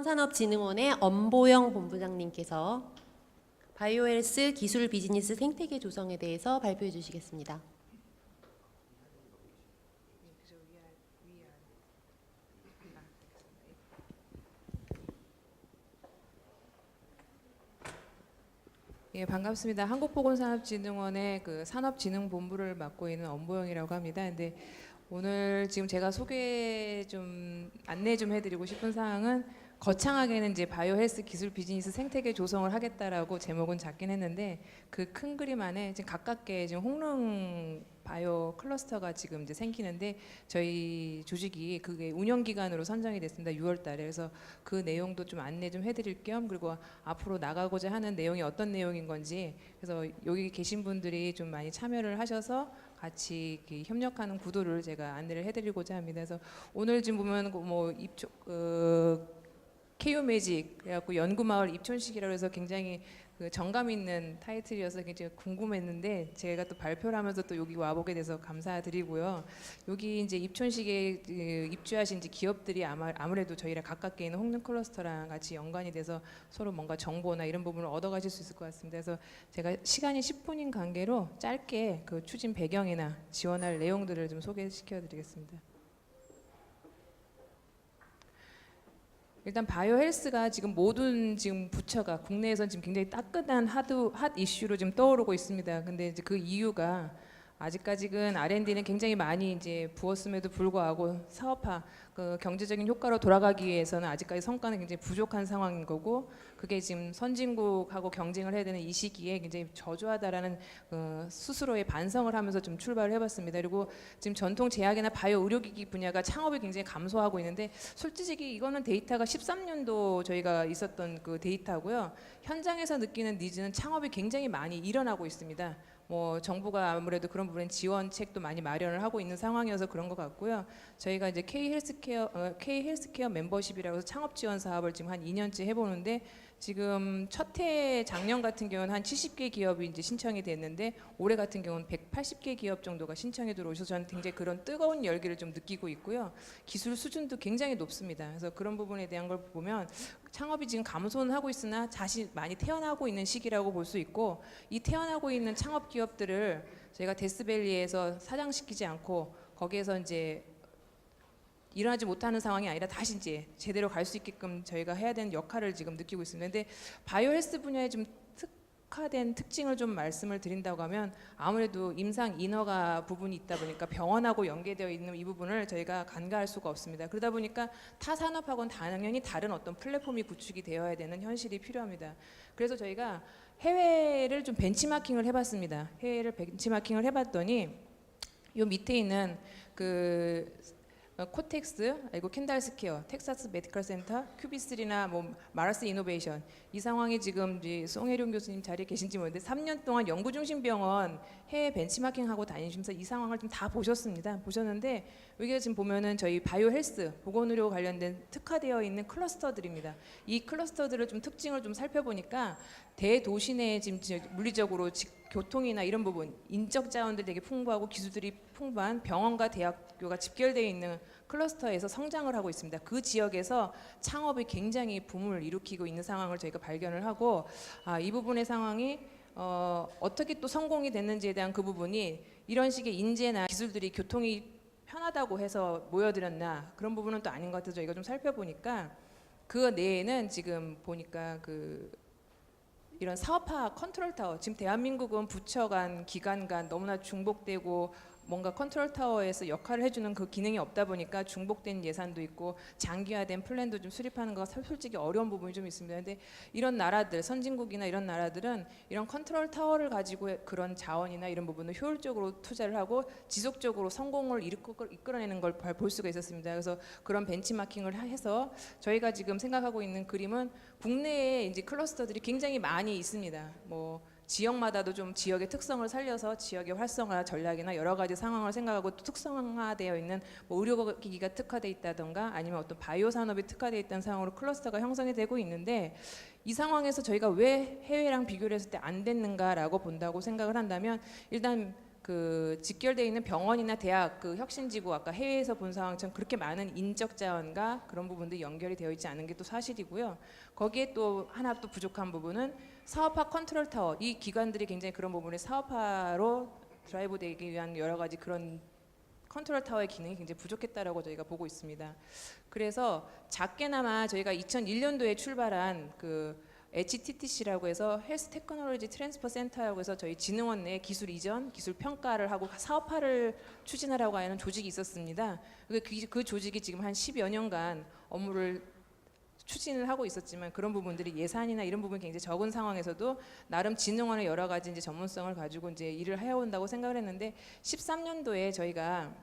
보건산업진흥원의 엄보영 본부장님께서 바이오헬스 기술 비즈니스 생태계 조성에 대해서 발표해 주시겠습니다. 예, 반갑습니다. 한국보건산업진흥원의 그 산업진흥본부를 맡고 있는 엄보영이라고 합니다. 근데 오늘 지금 제가 안내 좀 해드리고 싶은 사항은 거창하게는 이제 바이오헬스 기술 비즈니스 생태계 조성을 하겠다라고 제목은 잡긴 했는데 그 큰 그림 안에 지금 가깝게 지금 홍릉 바이오 클러스터가 지금 이제 생기는데 저희 조직이 그게 운영 기간으로 선정이 됐습니다. 6월달에. 그래서 그 내용도 좀 안내 좀 해드릴 겸 그리고 앞으로 나가고자 하는 내용이 어떤 내용인 건지 그래서 여기 계신 분들이 좀 많이 참여를 하셔서 같이 협력하는 구도를 제가 안내를 해드리고자 합니다. 그래서 오늘 지금 보면 뭐 KU 매직 그래갖고 연구마을 입촌식이라고 해서 굉장히 그 정감 있는 타이틀이어서 굉장히 궁금했는데 제가 또 발표를 하면서 또 여기 와보게 돼서 감사드리고요. 여기 이제 입촌식에 입주하신 이제 기업들이 아무래도 저희랑 가깝게 있는 홍릉 클러스터랑 같이 연관이 돼서 서로 뭔가 정보나 이런 부분을 얻어가실 수 있을 것 같습니다. 그래서 제가 시간이 10분인 관계로 짧게 그 추진 배경이나 지원할 내용들을 좀 소개시켜드리겠습니다. 일단 바이오헬스가 지금 모든 지금 부처가 국내에선 지금 굉장히 따끈한 핫 이슈로 지금 떠오르고 있습니다. 근데 이제 그 이유가 아직까지는 R&D는 굉장히 많이 이제 부었음에도 불구하고 사업화, 그 경제적인 효과로 돌아가기 위해서는 아직까지 성과는 굉장히 부족한 상황인 거고 그게 지금 선진국하고 경쟁을 해야 되는 이 시기에 굉장히 저조하다라는 스스로의 반성을 하면서 좀 출발을 해봤습니다. 그리고 지금 전통 제약이나 바이오 의료기기 분야가 창업이 굉장히 감소하고 있는데 솔직히 이거는 데이터가 13년도 저희가 있었던 그 데이터고요. 현장에서 느끼는 니즈는 창업이 굉장히 많이 일어나고 있습니다. 뭐 정부가 아무래도 그런 부분에 지원책도 많이 마련을 하고 있는 상황이어서 그런 것 같고요. 저희가 이제 K 헬스케어 멤버십이라고 해서 창업 지원 사업을 지금 한 2년째 해보는데 지금 첫 해 작년 같은 경우는 한 70개 기업이 이제 신청이 됐는데 올해 같은 경우는 180개 기업 정도가 신청이 들어오셔서 저는 굉장히 그런 뜨거운 열기를 좀 느끼고 있고요. 기술 수준도 굉장히 높습니다. 그래서 그런 부분에 대한 걸 보면 창업이 지금 감소는 하고 있으나 다시 많이 태어나고 있는 시기라고 볼 수 있고 이 태어나고 있는 창업 기업들을 저희가 데스밸리에서 사장시키지 않고 거기에서 이제 일어나지 못하는 상황이 아니라 다시 이제 제대로 갈 수 있게끔 저희가 해야 되는 역할을 지금 느끼고 있습니다. 근데 바이오헬스 분야에 좀 특화된 특징을 좀 말씀을 드린다고 하면 아무래도 임상 인허가 부분이 있다 보니까 병원하고 연계되어 있는 이 부분을 저희가 간과할 수가 없습니다. 그러다 보니까 타 산업하고는 당연히 다른 어떤 플랫폼이 구축이 되어야 되는 현실이 필요합니다. 그래서 저희가 해외를 좀 벤치마킹을 해봤습니다. 해외를 벤치마킹을 해봤더니 요 밑에 있는 그 코텍스, 그리고 캔달스케어, 텍사스 메디컬 센터, 큐비스리나 뭐 마라스 이노베이션 이 상황이 지금 이제 송혜룡 교수님 자리에 계신지 모르는데 3년 동안 연구 중심 병원 해외 벤치마킹하고 다니시면서 이 상황을 좀 다 보셨는데 여기가 지금 보면은 저희 바이오헬스 보건의료 관련된 특화되어 있는 클러스터들입니다. 이 클러스터들을 좀 특징을 좀 살펴보니까 대도시 내에 지금 물리적으로 교통이나 이런 부분 인적 자원들이 되게 풍부하고 기술들이 풍부한 병원과 대학교가 집결되어 있는 클러스터에서 성장을 하고 있습니다. 그 지역에서 창업이 굉장히 붐을 일으키고 있는 상황을 저희가 발견을 하고 이 부분의 상황이 어떻게 또 성공이 됐는지에 대한 그 부분이 이런 식의 인재나 기술들이 교통이 편하다고 해서 모여들었나 그런 부분은 또 아닌 것 같아서 저희가 좀 살펴보니까 그 내에는 지금 보니까 이런 사업화 컨트롤 타워 지금 대한민국은 부처 간 기관 간 너무나 중복되고 뭔가 컨트롤 타워에서 역할을 해주는 그 기능이 없다 보니까 중복된 예산도 있고 장기화된 플랜도 좀 수립하는 거가 솔직히 어려운 부분이 좀 있습니다. 근데 이런 나라들 선진국이나 이런 나라들은 이런 컨트롤 타워를 가지고 그런 자원이나 이런 부분을 효율적으로 투자를 하고 지속적으로 성공을 이끌어내는 걸 볼 수가 있었습니다. 그래서 그런 벤치마킹을 해서 저희가 지금 생각하고 있는 그림은 국내에 이제 클러스터들이 굉장히 많이 있습니다. 뭐 지역마다도 좀 지역의 특성을 살려서 지역의 활성화 전략이나 여러 가지 상황을 생각하고 또 특성화되어 있는 뭐 의료기기가 특화되어 있다던가 아니면 어떤 바이오 산업이 특화되어 있다는 상황으로 클러스터가 형성이 되고 있는데 이 상황에서 저희가 왜 해외랑 비교를 했을 때 안 됐는가라고 본다고 생각을 한다면 일단 그 직결되어 있는 병원이나 대학, 그 혁신지구 아까 해외에서 본 상황처럼 그렇게 많은 인적 자원과 그런 부분들이 연결이 되어 있지 않은 게 또 사실이고요. 거기에 또 하나 또 부족한 부분은 사업화 컨트롤 타워, 이 기관들이 굉장히 그런 부분에 사업화로 드라이브 되기 위한 여러 가지 그런 컨트롤 타워의 기능이 굉장히 부족했다라고 저희가 보고 있습니다. 그래서 작게나마 저희가 2001년도에 출발한 그 HTTC라고 해서 헬스 테크놀로지 트랜스퍼 센터라고 해서 저희 진흥원 내 기술 이전, 기술 평가를 하고 사업화를 추진하라고 하는 조직이 있었습니다. 그 조직이 지금 한 10여 년간 업무를 추진을 하고 있었지만 그런 부분들이 예산이나 이런 부분이 굉장히 적은 상황에서도 나름 진흥원의 여러 가지 이제 전문성을 가지고 이제 일을 해온다고 생각을 했는데 13년도에 저희가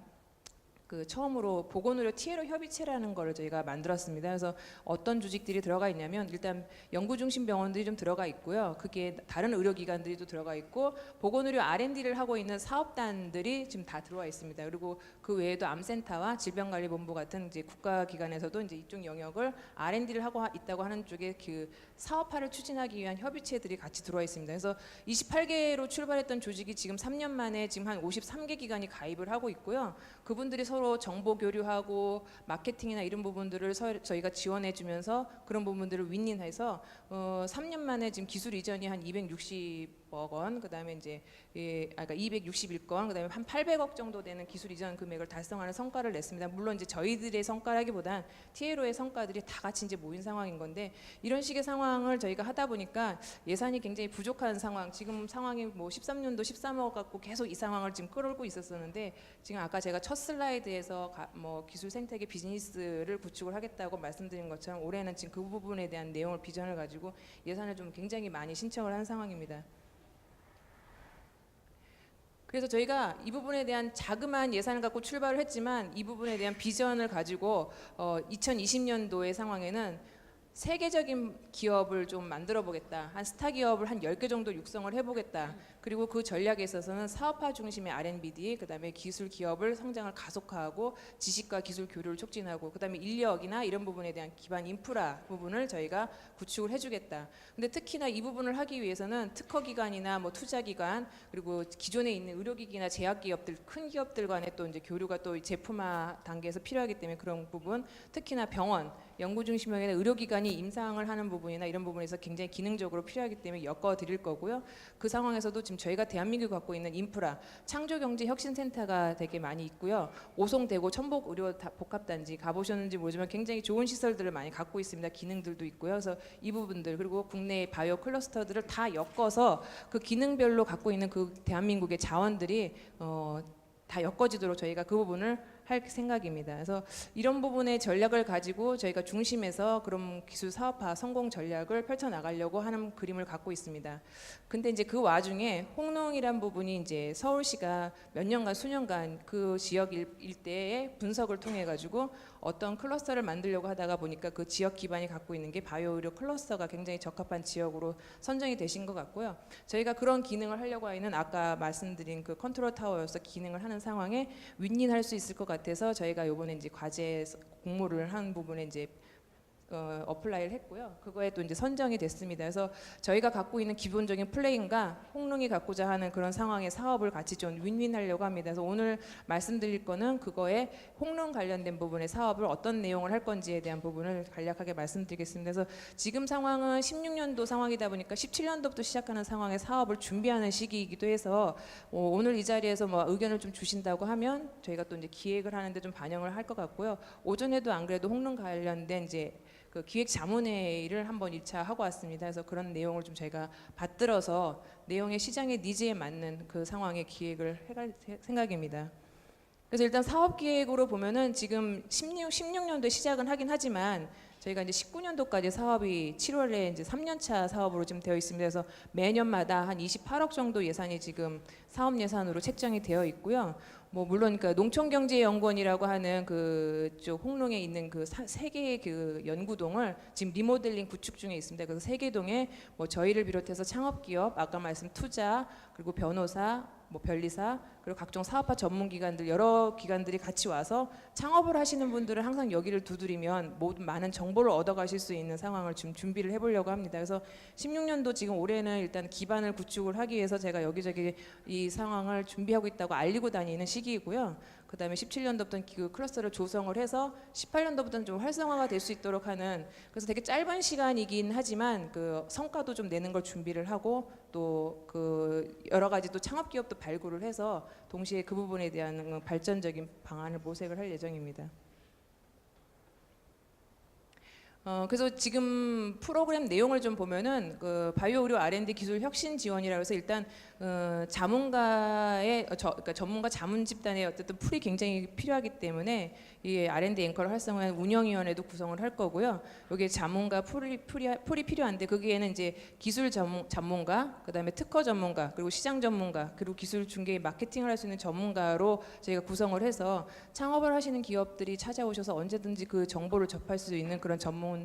그 처음으로 보건의료 TLO 협의체라는 걸 저희가 만들었습니다. 그래서 어떤 조직들이 들어가 있냐면 일단 연구 중심 병원들이 좀 들어가 있고요. 그게 다른 의료기관들이 또 들어가 있고 보건의료 R&D를 하고 있는 사업단들이 지금 다 들어와 있습니다. 그리고 그 외에도 암센터와 질병관리본부 같은 이제 국가기관에서도 이제 이쪽 영역을 R&D를 하고 있다고 하는 쪽에 그 사업화를 추진하기 위한 협의체들이 같이 들어와 있습니다. 그래서 28개로 출발했던 조직이 지금 3년 만에 지금 한 53개 기관이 가입을 하고 있고요. 그분들이 서로 정보 교류하고 마케팅이나 이런 부분들을 저희가 지원해 주면서 그런 부분들을 윈윈해서 3년 만에 지금 기술 이전이 한 260억 원, 그다음에 이제 그러니까 261건, 그다음에 한 800억 정도 되는 기술 이전 금액을 달성하는 성과를 냈습니다. 물론 이제 저희들의 성과라기보단 TLO의 성과들이 다 같이 이제 모인 상황인 건데 이런 식의 상황을 저희가 하다 보니까 예산이 굉장히 부족한 상황, 지금 상황이 뭐 13년도 13억 갖고 계속 이 상황을 지금 끌어올고 있었었는데 지금 아까 제가 첫 슬라이드에서 뭐 기술 생태계 비즈니스를 구축을 하겠다고 말씀드린 것처럼 올해는 지금 그 부분에 대한 내용을 비전을 가지고 예산을 좀 굉장히 많이 신청을 한 상황입니다. 그래서 저희가 이 부분에 대한 자그마한 예산을 갖고 출발을 했지만 이 부분에 대한 비전을 가지고 2020년도의 상황에는 세계적인 기업을 좀 만들어 보겠다. 한 스타 기업을 한 10개 정도 육성을 해보겠다. 그리고 그 전략에 있어서는 사업화 중심의 R&D, 그다음에 기술 기업을 성장을 가속화하고 지식과 기술 교류를 촉진하고 그다음에 인력이나 이런 부분에 대한 기반 인프라 부분을 저희가 구축을 해주겠다. 근데 특히나 이 부분을 하기 위해서는 특허 기관이나 뭐 투자 기관 그리고 기존에 있는 의료기기나 제약 기업들, 큰 기업들 간의 또 이제 교류가 또 제품화 단계에서 필요하기 때문에 그런 부분, 특히나 병원, 연구 중심형의 의료기관이 임상을 하는 부분이나 이런 부분에서 굉장히 기능적으로 필요하기 때문에 엮어 드릴 거고요. 그 상황에서도 지금 저희가 대한민국이 갖고 있는 인프라, 창조경제혁신센터가 되게 많이 있고요. 오송대고 천복의료복합단지 가보셨는지 모르지만 굉장히 좋은 시설들을 많이 갖고 있습니다. 기능들도 있고요. 그래서 이 부분들 그리고 국내의 바이오 클러스터들을 다 엮어서 그 기능별로 갖고 있는 그 대한민국의 자원들이 다 엮어지도록 저희가 그 부분을 할 생각입니다. 그래서 이런 부분의 전략을 가지고 저희가 중심에서 그런 기술 사업화 성공 전략을 펼쳐 나가려고 하는 그림을 갖고 있습니다. 근데 이제 그 와중에 홍농이란 부분이 이제 서울시가 몇 년간 수년간 그 지역 일대의 분석을 통해 가지고 어떤 클러스터를 만들려고 하다가 보니까 그 지역 기반이 갖고 있는 게 바이오 의료 클러스터가 굉장히 적합한 지역으로 선정이 되신 것 같고요. 저희가 그런 기능을 하려고 하는 아까 말씀드린 그 컨트롤 타워여서 기능을 하는 상황에 윈윈할 수 있을 것 같아서 저희가 이번에 이제 과제 공모를 한 부분에 이제 어플라이를 했고요. 그거에 또 이제 선정이 됐습니다. 그래서 저희가 갖고 있는 기본적인 플레인과 홍릉이 갖고자 하는 그런 상황의 사업을 같이 좀 윈윈하려고 합니다. 그래서 오늘 말씀드릴 거는 그거에 홍릉 관련된 부분의 사업을 어떤 내용을 할 건지에 대한 부분을 간략하게 말씀드리겠습니다. 그래서 지금 상황은 16년도 상황이다 보니까 17년도부터 시작하는 상황의 사업을 준비하는 시기이기도 해서 오늘 이 자리에서 뭐 의견을 좀 주신다고 하면 저희가 또 이제 기획을 하는데 좀 반영을 할 것 같고요. 오전에도 안 그래도 홍릉 관련된 이제 그 기획자문회의를 한번 1차 하고 왔습니다. 그래서 그런 내용을 좀 저희가 받들어서 내용의 시장의 니즈에 맞는 그 상황의 기획을 해갈 생각입니다. 그래서 일단 사업 기획으로 보면은 지금 16년도에 시작은 하긴 하지만 저희가 이제 19년도까지 사업이 7월에 이제 3년차 사업으로 지금 되어 있습니다. 그래서 매년마다 한 28억 정도 예산이 지금 사업 예산으로 책정이 되어 있고요. 뭐 물론 그 농촌경제연구원이라고 하는 그쪽 홍릉에 있는 그 세 개의 그 연구동을 지금 리모델링 구축 중에 있습니다. 그래서 세 개 동에 뭐 저희를 비롯해서 창업기업, 아까 말씀 투자, 그리고 변호사, 뭐 변리사, 그리고 각종 사업화 전문기관들 여러 기관들이 같이 와서 창업을 하시는 분들은 항상 여기를 두드리면 모든 많은 정보를 얻어가실 수 있는 상황을 지금 준비를 해보려고 합니다. 그래서 16년도 지금 올해는 일단 기반을 구축을 하기 위해서 제가 여기저기 이 상황을 준비하고 있다고 알리고 다니는 시기이고요. 그다음에 17년도부터는 그 클러스터를 조성을 해서 18년도부터는 좀 활성화가 될 수 있도록 하는, 그래서 되게 짧은 시간이긴 하지만 그 성과도 좀 내는 걸 준비를 하고 또 그 여러 가지 또 창업 기업도 발굴을 해서 동시에 그 부분에 대한 발전적인 방안을 모색을 할 예정입니다. 그래서 지금 프로그램 내용을 좀 보면은 그 바이오 의료 R&D 기술 혁신 지원이라고 해서 일단 자문가의 그러니까 전문가 자문 집단의 어쨌든 풀이 굉장히 필요하기 때문에 이 R&D 앵커를 활성화한 운영위원회도 구성을 할 거고요. 여기에 자문가 풀이 필요한데 거기에는 이제 기술 전문가, 그다음에 특허 전문가, 그리고 시장 전문가, 그리고 기술 중개 마케팅을 할 수 있는 전문가로 저희가 구성을 해서 창업을 하시는 기업들이 찾아오셔서 언제든지 그 정보를 접할 수 있는 그런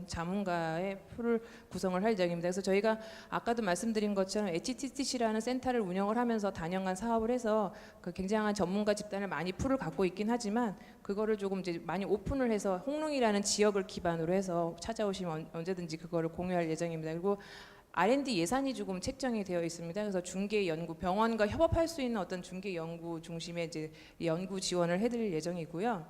자문가의 풀을 구성을 할 예정입니다. 그래서 저희가 아까도 말씀드린 것처럼 HTTC라는 센터를 운영을 하면서 단연간 사업을 해서 그 굉장한 전문가 집단을 많이 풀을 갖고 있긴 하지만 그거를 조금 이제 많이 오픈을 해서 홍릉이라는 지역을 기반으로 해서 찾아오시면 언제든지 그거를 공유할 예정입니다. 그리고 R&D 예산이 조금 책정이 되어 있습니다. 그래서 중개 연구 병원과 협업할 수 있는 어떤 중개 연구 중심의 이제 연구 지원을 해드릴 예정이고요.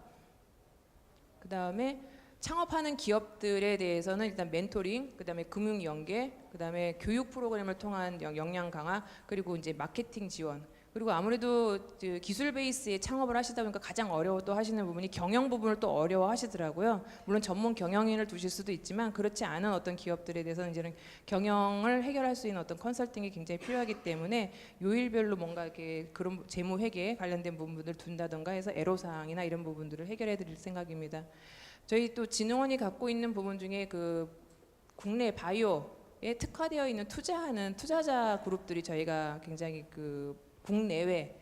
그 다음에 창업하는 기업들에 대해서는 일단 멘토링, 그다음에 금융 연계, 그다음에 교육 프로그램을 통한 역량 강화, 그리고 이제 마케팅 지원. 그리고 아무래도 그 기술 베이스의 창업을 하시다 보니까 가장 어려워도 하시는 부분이 경영 부분을 또 어려워하시더라고요. 물론 전문 경영인을 두실 수도 있지만 그렇지 않은 어떤 기업들에 대해서는 이제는 경영을 해결할 수 있는 어떤 컨설팅이 굉장히 필요하기 때문에 요일별로 뭔가 이렇게 그런 재무 회계 관련된 부분들을 둔다던가 해서 애로사항이나 이런 부분들을 해결해 드릴 생각입니다. 저희 또 진흥원이 갖고 있는 부분 중에 그 국내 바이오에 특화되어 있는 투자하는 투자자 그룹들이 저희가 굉장히 그 국내외,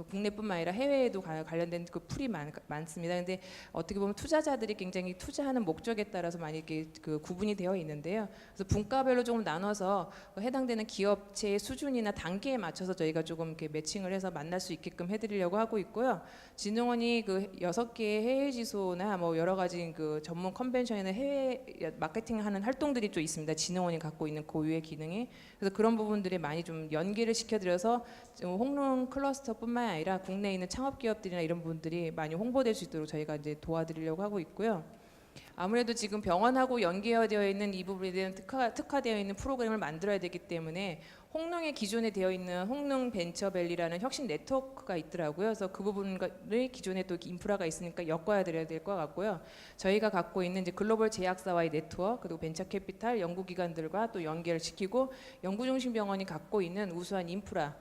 국내뿐만 아니라 해외에도 관련된 그 풀이 많습니다. 근데 어떻게 보면 투자자들이 굉장히 투자하는 목적에 따라서 많이 이렇게 그 구분이 되어 있는데요. 그래서 분과별로 조금 나눠서 해당되는 기업체의 수준이나 단계에 맞춰서 저희가 조금 이렇게 매칭을 해서 만날 수 있게끔 해드리려고 하고 있고요. 진흥원이 그 6개의 해외 지소나 뭐 여러 가지 그 전문 컨벤션이나 해외 마케팅하는 활동들이 좀 있습니다. 진흥원이 갖고 있는 고유의 기능이. 그래서 그런 부분들이 많이 좀 연계를 시켜드려서 홍릉 클러스터뿐만 아니라 국내에 있는 창업 기업들이나 이런 분들이 많이 홍보될 수 있도록 저희가 이제 도와드리려고 하고 있고요. 아무래도 지금 병원하고 연계되어 있는 이 부분에 대한 특화되어 있는 프로그램을 만들어야 되기 때문에 홍릉에 기존에 되어 있는 홍릉 벤처밸리라는 혁신 네트워크가 있더라고요. 그래서 그 부분을 기존에 또 인프라가 있으니까 엮어야 드려야 될 것 같고요. 저희가 갖고 있는 이제 글로벌 제약사와의 네트워크, 그리고 벤처캐피탈 연구기관들과 또 연계를 시키고 연구중심병원이 갖고 있는 우수한 인프라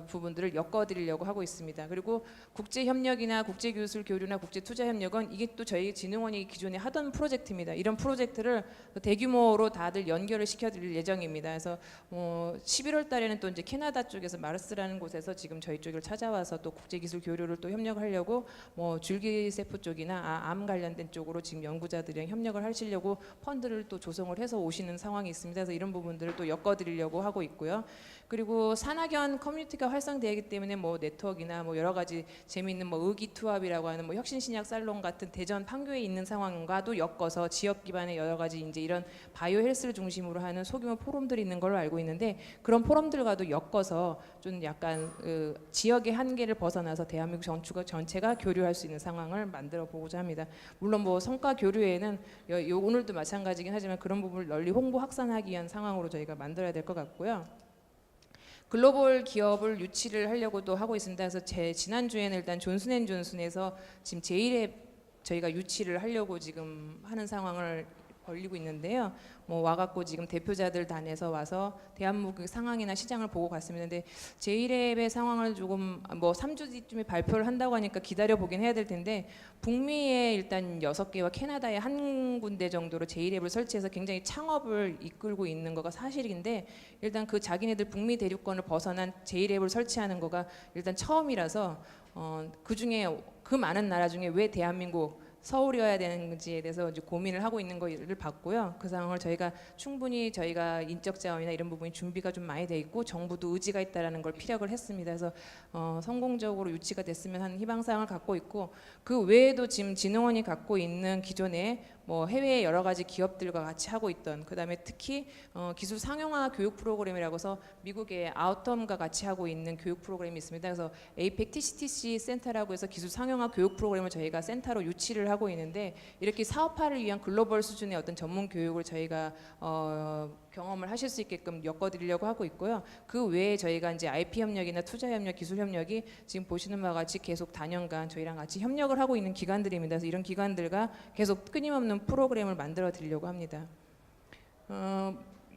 부분들을 엮어드리려고 하고 있습니다. 그리고 국제협력이나 국제기술 교류나 국제투자협력은 이게 또 저희 진흥원이 기존에 하던 프로젝트입니다. 이런 프로젝트를 대규모로 다들 연결을 시켜드릴 예정입니다. 그래서 11월 달에는 또 이제 캐나다 쪽에서 마르스라는 곳에서 지금 저희 쪽을 찾아와서 또 국제기술 교류를 또 협력하려고 뭐 줄기세포 쪽이나 암 관련된 쪽으로 지금 연구자들이랑 협력을 하시려고 펀드를 또 조성을 해서 오시는 상황이 있습니다. 그래서 이런 부분들을 또 엮어드리려고 하고 있고요. 그리고 산학연 커뮤니티가 활성되기 때문에 뭐 네트워크나 뭐 여러 가지 재미있는 뭐 의기투합이라고 하는 뭐 혁신신약 살롱 같은 대전 판교에 있는 상황과도 엮어서 지역 기반의 여러 가지 이제 이런 바이오 헬스를 중심으로 하는 소규모 포럼들이 있는 걸로 알고 있는데 그런 포럼들과도 엮어서 좀 약간 지역의 한계를 벗어나서 대한민국 전체가 교류할 수 있는 상황을 만들어 보고자 합니다. 물론 뭐 성과 교류에는 오늘도 마찬가지긴 하지만 그런 부분을 널리 홍보 확산하기 위한 상황으로 저희가 만들어야 될 것 같고요. 글로벌 기업을 유치를 하려고도 하고 있습니다. 그래서 지난주에는 일단 존슨앤존슨에서 지금 제1회 저희가 유치를 하려고 지금 하는 상황을 벌리고 있는데요. 뭐 와갖고 지금 대표자들 단에서 와서 대한민국 상황이나 시장을 보고 갔습니다. 근데 제1앱의 상황을 조금 뭐 3주 뒤쯤에 발표를 한다고 하니까 기다려 보긴 해야 될 텐데 북미에 일단 6개와 캐나다에 한 군데 정도로 제1앱을 설치해서 굉장히 창업을 이끌고 있는 거가 사실인데 일단 그 자기네들 북미 대륙권을 벗어난 제1앱을 설치하는 거가 일단 처음이라서 그 중에 그 많은 나라 중에 왜 대한민국 서울이어야 되는지에 대해서 이제 고민을 하고 있는 거를 봤고요. 그 상황을 저희가 충분히 저희가 인적 자원이나 이런 부분이 준비가 좀 많이 돼 있고 정부도 의지가 있다라는 걸 피력을 했습니다. 그래서 성공적으로 유치가 됐으면 하는 희망사항을 갖고 있고, 그 외에도 지금 진흥원이 갖고 있는 기존에 뭐 해외 여러 가지 기업들과 같이 하고 있던, 그다음에 특히 기술 상용화 교육 프로그램이라고 해서 미국의 아웃텀과 같이 하고 있는 교육 프로그램이 있습니다. 그래서 APEC TCTC 센터라고 해서 기술 상용화 교육 프로그램을 저희가 센터로 유치를 하고 있는데, 이렇게 사업화를 위한 글로벌 수준의 어떤 전문 교육을 저희가 경험을 하실 수 있게끔 엮어드리려고 하고 있고요. 그 외에 저희가 이제 IP 협력이나 투자 협력, 기술 협력이 지금 보시는 바와 같이 계속 단연간 저희랑 같이 협력을 하고 있는 기관들입니다. 그래서 이런 기관들과 계속 끊임없는 프로그램을 만들어 드리려고 합니다.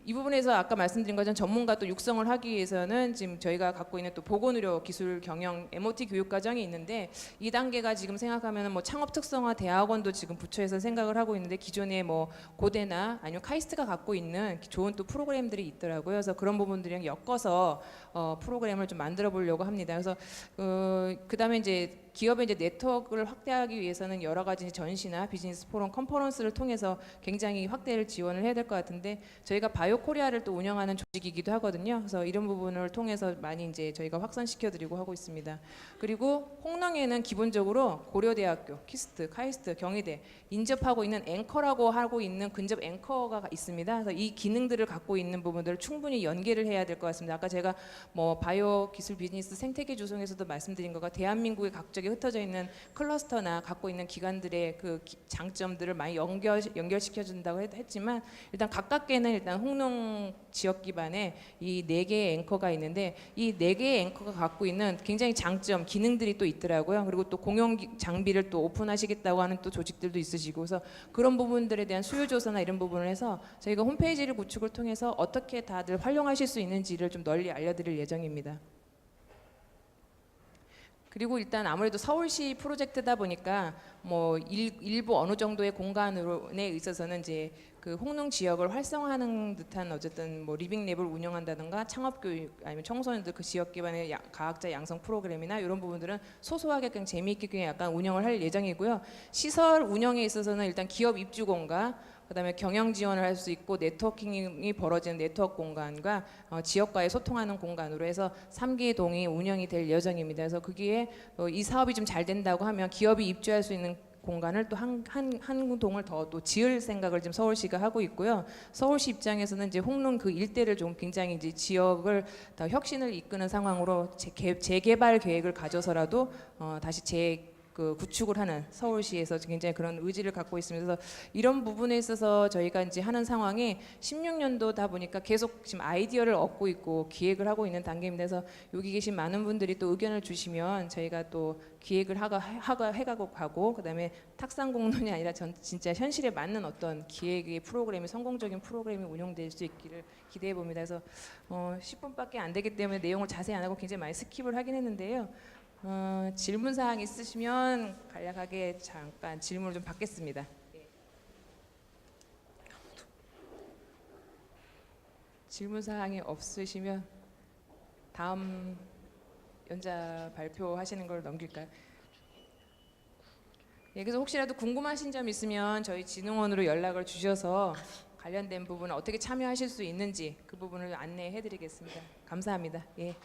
이 부분에서 아까 말씀드린 것처럼 전문가 또 육성을 하기 위해서는 지금 저희가 갖고 있는 또 보건의료 기술 경영 MOT 교육 과정이 있는데, 이 단계가 지금 생각하면 뭐 창업 특성화 대학원도 지금 부처에서 생각을 하고 있는데, 기존에 뭐 고대나 아니면 카이스트가 갖고 있는 좋은 또 프로그램들이 있더라고요. 그래서 그런 부분들이랑 엮어서 프로그램을 좀 만들어 보려고 합니다. 그래서 그다음에 이제 기업의 이제 네트워크를 확대하기 위해서는 여러 가지 전시나 비즈니스 포럼, 컨퍼런스를 통해서 굉장히 확대를 지원을 해야 될 것 같은데, 저희가 바이오 코리아를 또 운영하는 조직이기도 하거든요. 그래서 이런 부분을 통해서 많이 이제 저희가 확산시켜드리고 하고 있습니다. 그리고 홍릉에는 기본적으로 고려대학교, 키스트, 카이스트, 경희대 인접하고 있는 앵커라고 하고 있는 근접 앵커가 있습니다. 그래서 이 기능들을 갖고 있는 부분들을 충분히 연계를 해야 될 것 같습니다. 아까 제가 뭐 바이오 기술 비즈니스 생태계 조성에서도 말씀드린 거가 대한민국의 각적에 흩어져 있는 클러스터나 갖고 있는 기관들의 그 장점들을 많이 연결시켜 준다고 했지만, 일단 가깝게는 일단 홍릉 지역 기반에 이 4개의 앵커가 있는데, 이 4개의 앵커가 갖고 있는 굉장히 장점, 기능들이 또 있더라고요. 그리고 또 공용 장비를 또 오픈하시겠다고 하는 또 조직들도 있으시고, 그래서 그런 부분들에 대한 수요 조사나 이런 부분을 해서 저희가 홈페이지를 구축을 통해서 어떻게 다들 활용하실 수 있는지를 좀 널리 알려드릴 예정입니다. 그리고 일단 아무래도 서울시 프로젝트다 보니까 뭐 일부 어느 정도의 공간에 있어서는 이제 그 홍릉 지역을 활성화하는 듯한 어쨌든 뭐 리빙랩을 운영한다든가 창업교육 아니면 청소년들 그 지역 기반의 과학자 양성 프로그램이나 이런 부분들은 소소하게 그냥 재미있게 그냥 약간 운영을 할 예정이고요. 시설 운영에 있어서는 일단 기업 입주공과 그다음에 경영 지원을 할 수 있고 네트워킹이 벌어지는 네트워크 공간과 지역과의 소통하는 공간으로 해서 3개 동이 운영이 될 예정입니다. 그래서 거기에 이 사업이 좀 잘 된다고 하면 기업이 입주할 수 있는 공간을 또 한 동을 더 또 지을 생각을 지금 서울시가 하고 있고요. 서울시 입장에서는 이제 홍릉 그 일대를 좀 굉장히 이제 지역을 더 혁신을 이끄는 상황으로 재개발 계획을 가져서라도 다시 그 구축을 하는 서울시에서 굉장히 그런 의지를 갖고 있습니다. 그래서 이런 부분에 있어서 저희가 이제 하는 상황이 16년도다 보니까 계속 지금 아이디어를 얻고 있고 기획을 하고 있는 단계입니다. 그래서 여기 계신 많은 분들이 또 의견을 주시면 저희가 또 기획을 해가고 가고, 그다음에 탁상 공론이 아니라 진짜 현실에 맞는 어떤 기획의 프로그램이 성공적인 프로그램이 운영될 수 있기를 기대해 봅니다. 그래서 10분밖에 안 되기 때문에 내용을 자세히 안 하고 굉장히 많이 스킵을 하긴 했는데요. 질문 사항 있으시면 간략하게 잠깐 질문을 좀 받겠습니다. 질문 사항이 없으시면 다음 연자 발표하시는 걸 넘길까요? 그래서 혹시라도 궁금하신 점 있으면 저희 진흥원으로 연락을 주셔서 관련된 부분을 어떻게 참여하실 수 있는지 그 부분을 안내해 드리겠습니다. 감사합니다. 예.